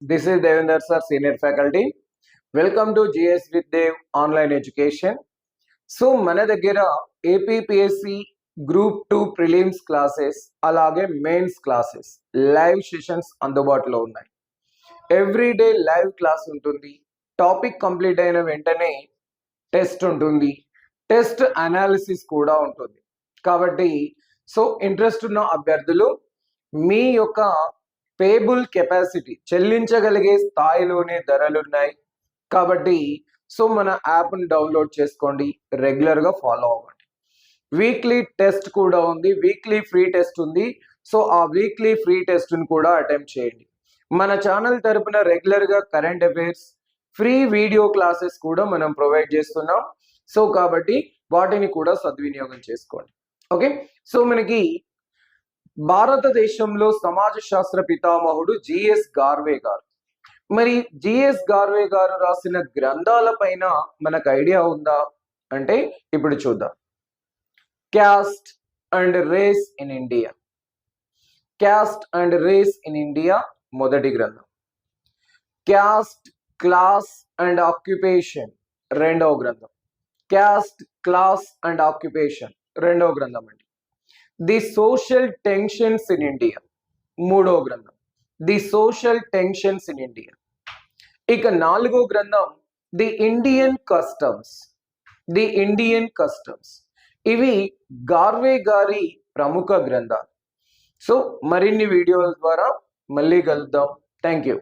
This is Devendra sir, senior faculty. Welcome to GS with Dev online education. So మన దగ్గర APPSC group 2 prelims classes అలాగే mains classes live sessions అందుబాటులో ఉన్నాయి. Everyday live class ఉంటుంది. Topic complete అయిన వెంటనే test ఉంటుంది. Test analysis కూడా ఉంటుంది. కాబట్టి సో ఇంట్రెస్ట్ ఉన్న అభ్యర్థులు మీ యొక్క పేబుల్ కెపాసిటీ చెల్లించగలిగే స్థాయిలోనే ధరలు ఉన్నాయి. కాబట్టి సో మన యాప్ని డౌన్లోడ్ చేసుకోండి, రెగ్యులర్గా ఫాలో అవ్వండి. వీక్లీ టెస్ట్ కూడా ఉంది, వీక్లీ ఫ్రీ టెస్ట్ ఉంది. సో ఆ వీక్లీ ఫ్రీ టెస్ట్ని కూడా అటెంప్ట్ చేయండి. మన ఛానల్ తరపున రెగ్యులర్గా current affairs free video classes కూడా మనం ప్రొవైడ్ చేస్తున్నాం. సో కాబట్టి వాటిని కూడా సద్వినియోగం చేసుకోండి. ఓకే, సో మనకి భారతదేశంలో సమాజ శాస్త్ర పితామహుడు జిఎస్ గార్వే గారు. మరి జిఎస్ గార్వే గారు రాసిన గ్రంథాల పైన మనకు ఐడియా ఉందా అంటే ఇప్పుడు చూద్దాం. Caste and race in India, caste and race in India మొదటి గ్రంథం. క్యాస్ట్, క్లాస్ అండ్ ఆక్యుపేషన్ రెండవ గ్రంథం. క్యాస్ట్, క్లాస్ అండ్ ఆక్యుపేషన్ రెండవ గ్రంథం అండి. The social tensions in India మూడవ గ్రంథం. The social tensions in India. ఇక నాలుగో గ్రంథం the Indian customs. The Indian customs. ఇవి గార్వే గారి ప్రముఖ గ్రంథాలు. సో మరిన్ని వీడియోల ద్వారా మళ్ళీ కలుద్దాం. Thank you.